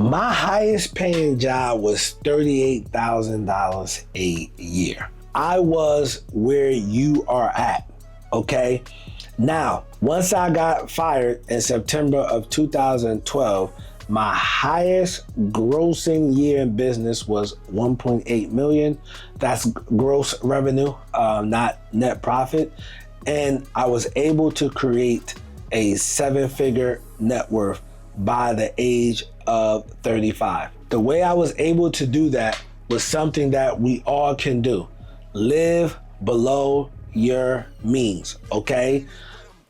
My highest paying job was $38,000 a year. I was where you are at, okay? Now, once I got fired in September of 2012, my highest grossing year in business was 1.8 million. That's gross revenue, not net profit. And I was able to create a 7-figure net worth by the age of 35. The way I was able to do that was something that we all can do. Live below your means, okay?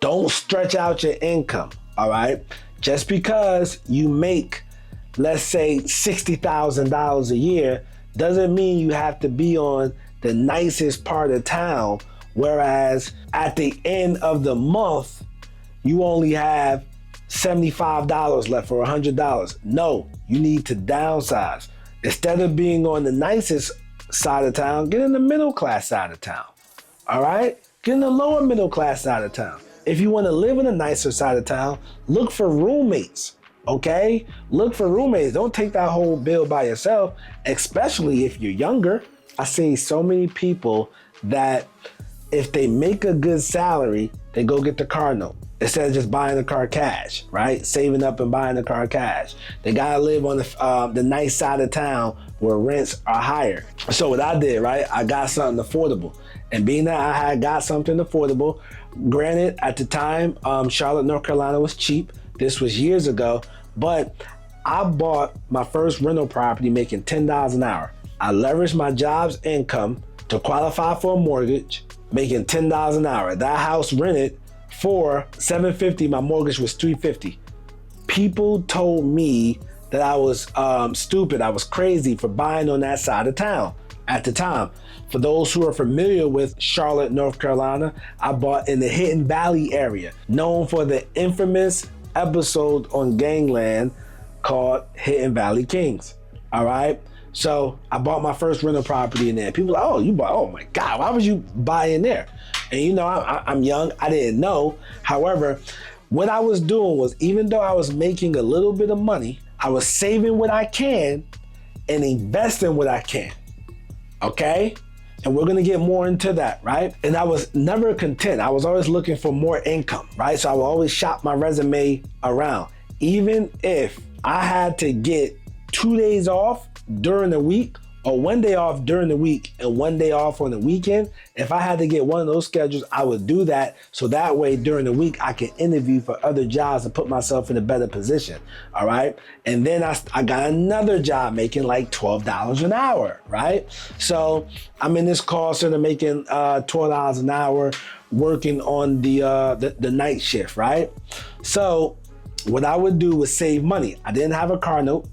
Don't stretch out your income, all right? Just because you make, let's say, $60,000 a year doesn't mean you have to be on the nicest part of town, whereas at the end of the month, you only have $75 left for $100. No, you need to downsize. Instead of being on the nicest side of town, get in the middle class side of town. All right? Get in the lower middle class side of town. If you want to live in a nicer side of town, look for roommates. Okay? Look for roommates. Don't take that whole bill by yourself, especially if you're younger. I see so many people that if they make a good salary, they go get the car note instead of just buying the car cash, right? Saving up and buying the car cash. They gotta live on the nice side of town where rents are higher. So what I did, right? I got something affordable. And being that I had got something affordable, granted at the time, Charlotte, North Carolina was cheap. This was years ago, but I bought my first rental property making $10 an hour. I leveraged my job's income to qualify for a mortgage, making $10 an hour. That house rented for $750, my mortgage was $350. People told me that I was stupid, I was crazy for buying on that side of town at the time. For those who are familiar with Charlotte, North Carolina, I bought in the Hidden Valley area, known for the infamous episode on Gangland called Hidden Valley Kings, all right? So I bought my first rental property in there. People are like, oh, you bought, oh my God, why would you buy in there? And you know, I'm young, I didn't know. However, what I was doing was, even though I was making a little bit of money, I was saving what I can and investing what I can, okay? And we're gonna get more into that, right? And I was never content. I was always looking for more income, right? So I would always shop my resume around. Even if I had to get 2 days off during the week, or 1 day off during the week and 1 day off on the weekend, if I had to get one of those schedules, I would do that. So that way during the week, I can interview for other jobs and put myself in a better position, all right? And then I got another job making like $12 an hour, right? So I'm in this call center making $12 an hour, working on the night shift, right? So what I would do was save money. I didn't have a car note.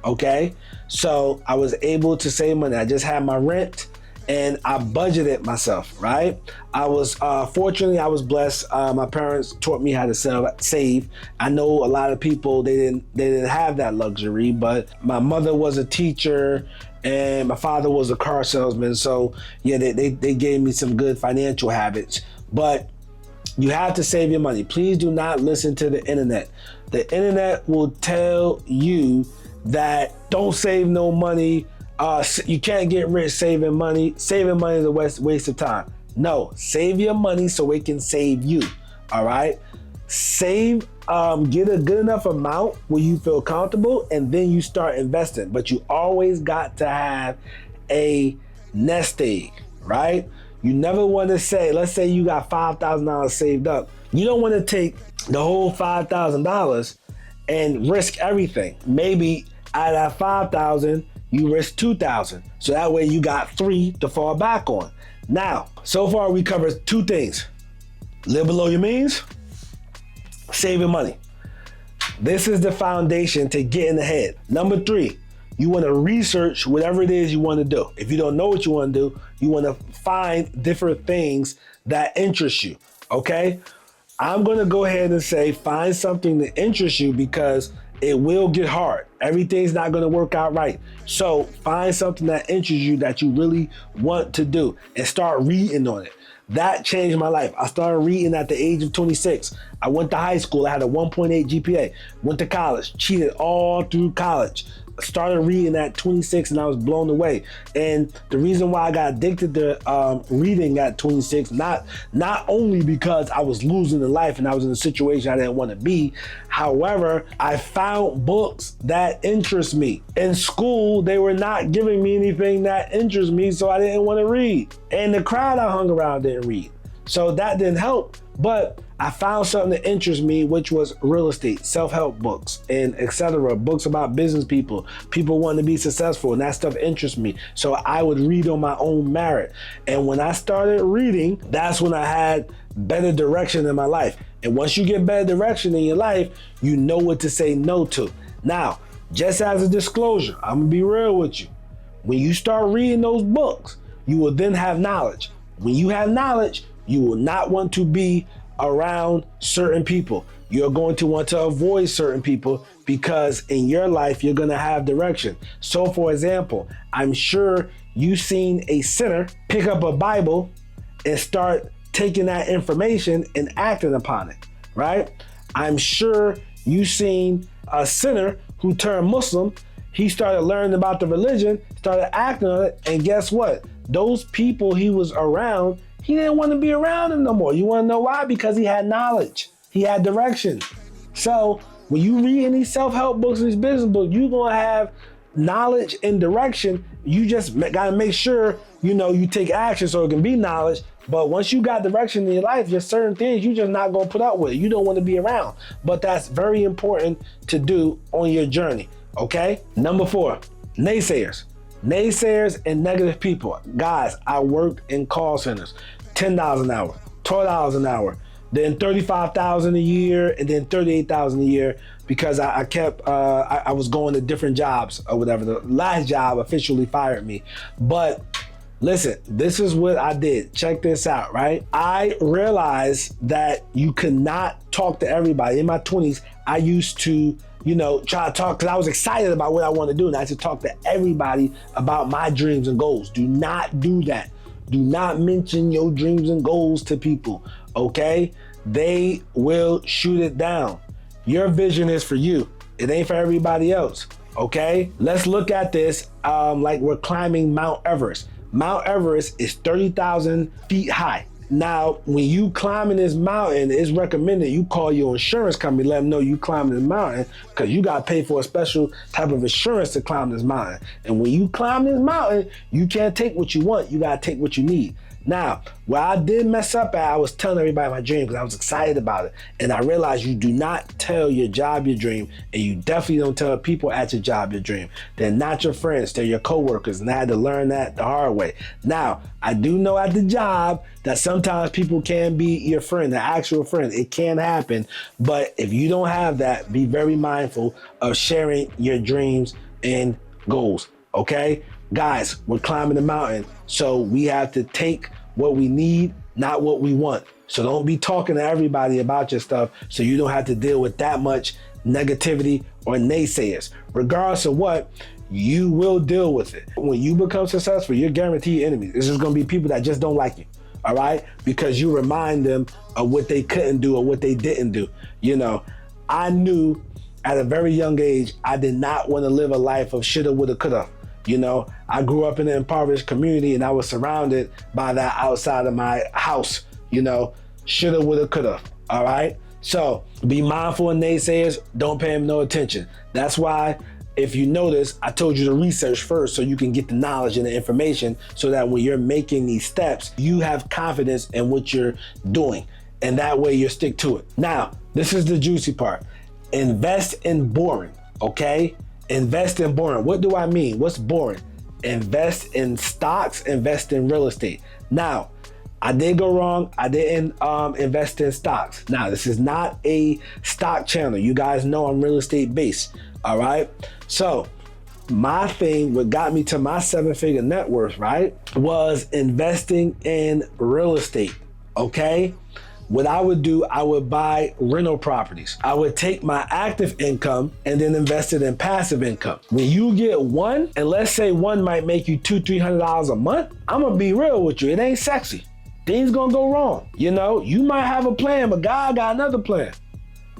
Okay, so I was able to save money. I just had my rent and I budgeted myself, right? I was, fortunately, I was blessed. My parents taught me how to save. I know a lot of people, they didn't have that luxury, but my mother was a teacher and my father was a car salesman. So yeah, they gave me some good financial habits, but you have to save your money. Please do not listen to the internet. The internet will tell you that don't save no money. You can't get rich saving money. Saving money is a waste of time. No, save your money so it can save you. All right. Save, get a good enough amount where you feel comfortable, and then you start investing. But you always got to have a nest egg, right? You never want to say, let's say you got $5,000 saved up. You don't want to take the whole $5,000 and risk everything. Maybe out of that $5,000, you risk $2,000. So that way you got $3,000 to fall back on. Now, so far we covered 2 things. Live below your means, saving money. This is the foundation to getting ahead. Number 3, you want to research whatever it is you want to do. If you don't know what you want to do, you want to find different things that interest you, okay? I'm going to go ahead and say find something that interests you, because it will get hard. Everything's not going to work out right. So find something that interests you, that you really want to do, and start reading on it. That changed my life. I started reading at the age of 26. I went to high school, I had a 1.8 GPA, went to college, cheated all through college. Started reading at 26 and I was blown away. And the reason why I got addicted to reading at 26, not only because I was losing in life and I was in a situation I didn't want to be, however, I found books that interest me. In school, they were not giving me anything that interests me, so I didn't want to read. And the crowd I hung around didn't read. So that didn't help, but I found something that interests me, which was real estate, self-help books, and etc. Books about business people wanting to be successful, and that stuff interests me. So I would read on my own merit. And when I started reading, that's when I had better direction in my life. And once you get better direction in your life, you know what to say no to. Now, just as a disclosure, I'm gonna be real with you. When you start reading those books, you will then have knowledge. When you have knowledge, you will not want to be around certain people. You're going to want to avoid certain people because in your life, you're going to have direction. So for example, I'm sure you've seen a sinner pick up a Bible and start taking that information and acting upon it, right? I'm sure you've seen a sinner who turned Muslim. He started learning about the religion, started acting on it, and guess what? Those people he was around, he didn't want to be around them no more. You want to know why? Because he had knowledge. He had direction. So when you read any self-help books and these business books, you're going to have knowledge and direction. You just got to make sure, you take action so it can be knowledge. But once you got direction in your life, there's certain things you're just not going to put up with. You don't want to be around. But that's very important to do on your journey, okay? Number 4, naysayers. Naysayers and negative people. Guys, I worked in call centers, $10 an hour, $12 an hour, then $35,000 a year, and then $38,000 a year because I kept, I was going to different jobs or whatever. The last job officially fired me. But listen, this is what I did. Check this out, right? I realized that you could not talk to everybody. In my 20s, I used to try to talk because I was excited about what I want to do. And I had to talk to everybody about my dreams and goals. Do not do that. Do not mention your dreams and goals to people, okay? They will shoot it down. Your vision is for you. It ain't for everybody else, okay? Let's look at this like we're climbing Mount Everest. Mount Everest is 30,000 feet high. Now, when you climbing this mountain, it's recommended you call your insurance company, let them know you climbing this mountain because you got to pay for a special type of insurance to climb this mountain. And when you climb this mountain, you can't take what you want. You got to take what you need. Now, where I did mess up at, I was telling everybody my dream because I was excited about it. And I realized you do not tell your job your dream, and you definitely don't tell people at your job your dream. They're not your friends, they're your coworkers, and I had to learn that the hard way. Now, I do know at the job that sometimes people can be your friend, the actual friend. It can happen, but if you don't have that, be very mindful of sharing your dreams and goals, okay? Guys, we're climbing the mountain, so we have to take what we need, not what we want. So don't be talking to everybody about your stuff so you don't have to deal with that much negativity or naysayers. Regardless of what, you will deal with it. When you become successful, you're guaranteed enemies. It's just gonna be people that just don't like you, all right? Because you remind them of what they couldn't do or what they didn't do. I knew at a very young age, I did not want to live a life of shoulda, woulda, coulda. I grew up in an impoverished community and I was surrounded by that outside of my house, shoulda, woulda, coulda, all right? So be mindful of naysayers, don't pay them no attention. That's why, if you notice, I told you to research first so you can get the knowledge and the information so that when you're making these steps, you have confidence in what you're doing. And that way you stick to it. Now, this is the juicy part. Invest in boring, okay? Invest in boring. What do I mean? What's boring? Invest in stocks, invest in real estate. Now, I did go wrong. I didn't invest in stocks. Now, this is not a stock channel. You guys know I'm real estate based, all right? So my thing, what got me to my 7-figure net worth, right, was investing in real estate, okay? What I would do, I would buy rental properties. I would take my active income and then invest it in passive income. When you get one, and let's say one might make you $200-300 a month, I'm gonna be real with you, it ain't sexy. Things gonna go wrong. You might have a plan, but God got another plan.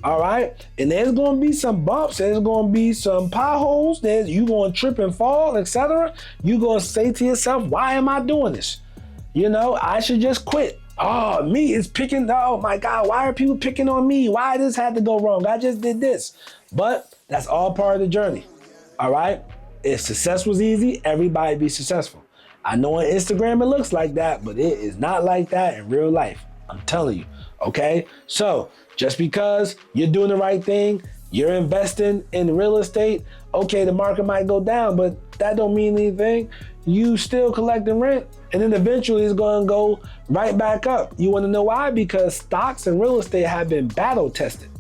All right, and there's gonna be some bumps, there's gonna be some potholes, you gonna trip and fall, etc. You gonna say to yourself, why am I doing this? You know, I should just quit. Oh, me is picking, oh my God, why are people picking on me? Why this had to go wrong? I just did this. But that's all part of the journey, all right? If success was easy, everybody'd be successful. I know on Instagram it looks like that, but it is not like that in real life. I'm telling you, okay? So just because you're doing the right thing, you're investing in real estate, okay, the market might go down, but that don't mean anything. You still collecting rent, and then eventually it's gonna go right back up. You wanna know why? Because stocks and real estate have been battle tested.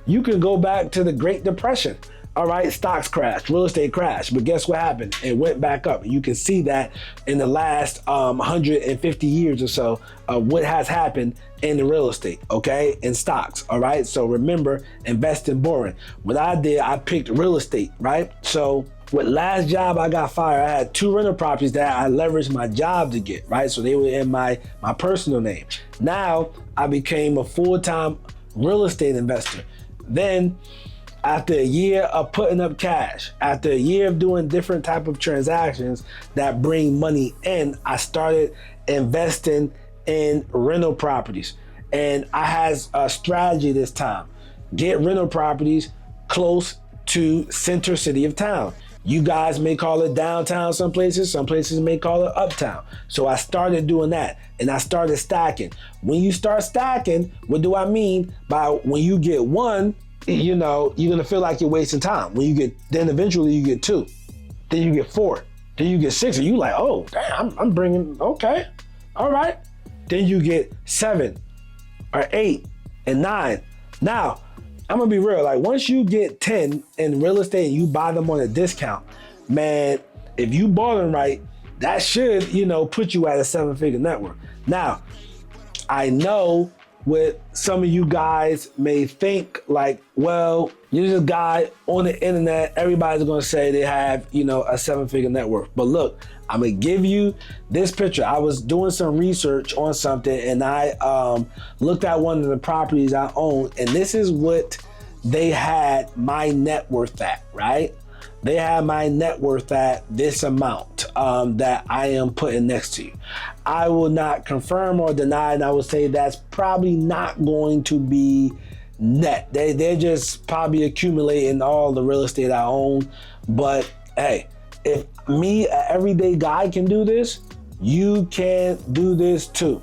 You can go back to the Great Depression. All right, stocks crashed, real estate crashed, but guess what happened? It went back up. You can see that in the last 150 years or so of what has happened in the real estate, okay, in stocks, all right? So remember, invest in boring. What I did, I picked real estate, right? So with last job I got fired, I had 2 rental properties that I leveraged my job to get, right? So they were in my personal name. Now I became a full-time real estate investor. Then after a year of putting up cash, after a year of doing different type of transactions that bring money in, I started investing in rental properties. And I had a strategy this time. Get rental properties close to center city of town. You guys may call it downtown some places may call it uptown. So I started doing that and I started stacking. When you start stacking, what do I mean by when you get one, you know, you're gonna feel like you're wasting time. When you get, then eventually you get 2, then you get 4, then you get 6, and you like, oh, damn, I'm bringing, okay, all right. Then you get 7 or 8 and 9. Now, I'm gonna be real, like once you get 10 in real estate and you buy them on a discount, man, if you bought them right, that should, you know, put you at a 7-figure net worth. Now, I know what some of you guys may think, like, well, you're just a guy on the internet, everybody's gonna say they have, you know, a 7-figure net worth. But look, I'm gonna give you this picture. I was doing some research on something and I looked at one of the properties I own, and this is what they had my net worth at, right? They had my net worth at this amount that I am putting next to you. I will not confirm or deny, and I would say that's probably not going to be net. They're just probably accumulating all the real estate I own. But hey, if me, an everyday guy, can do this, you can do this too.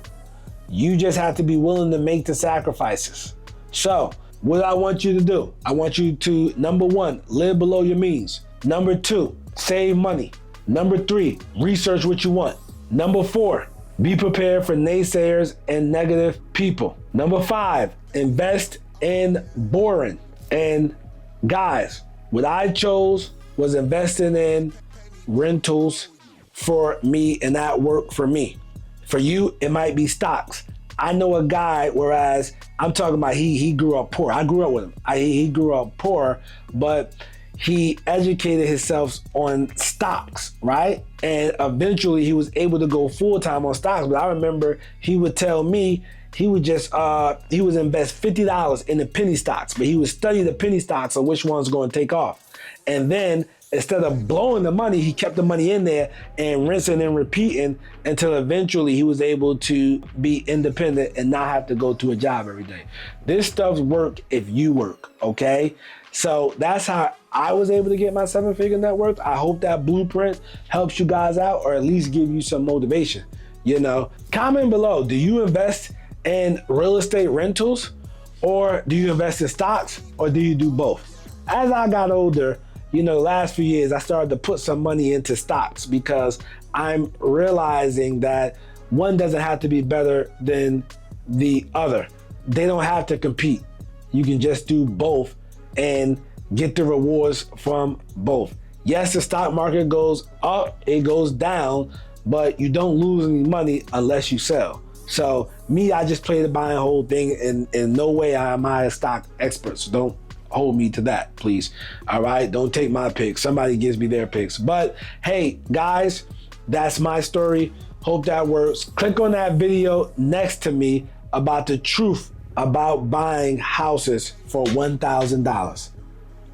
You just have to be willing to make the sacrifices. So what I want you to do, I want you to, number 1, live below your means. Number 2, save money. Number 3, research what you want. Number 4, be prepared for naysayers and negative people. Number 5, invest in boring. And guys, what I chose was investing in rentals for me, and that worked for me. For you, it might be stocks. I know a guy, whereas I'm talking about he grew up poor. I grew up with him. He grew up poor, but he educated himself on stocks, right? And eventually he was able to go full-time on stocks. But I remember he would tell me he would just, he would invest $50 in the penny stocks, but he would study the penny stocks of which one's going to take off. And then instead of blowing the money, he kept the money in there and rinsing and repeating until eventually he was able to be independent and not have to go to a job every day. This stuff's work if you work, okay? So that's how I was able to get my 7-figure net worth. I hope that blueprint helps you guys out, or at least give you some motivation. You know, comment below, do you invest in real estate rentals, or do you invest in stocks, or do you do both? As I got older, you know, the last few years, I started to put some money into stocks because I'm realizing that one doesn't have to be better than the other. They don't have to compete. You can just do both and get the rewards from both. Yes, the stock market goes up, it goes down, but you don't lose any money unless you sell. So me, I just play the buy and hold thing, and in no way am I a stock expert, so don't hold me to that, please. All right, don't take my picks. Somebody gives me their picks. But hey, guys, that's my story. Hope that works. Click on that video next to me about the truth about buying houses for $1,000.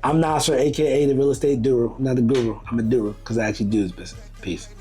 I'm Nasser, aka the real estate guru. Not a guru, I'm a guru because I actually do this business. Peace.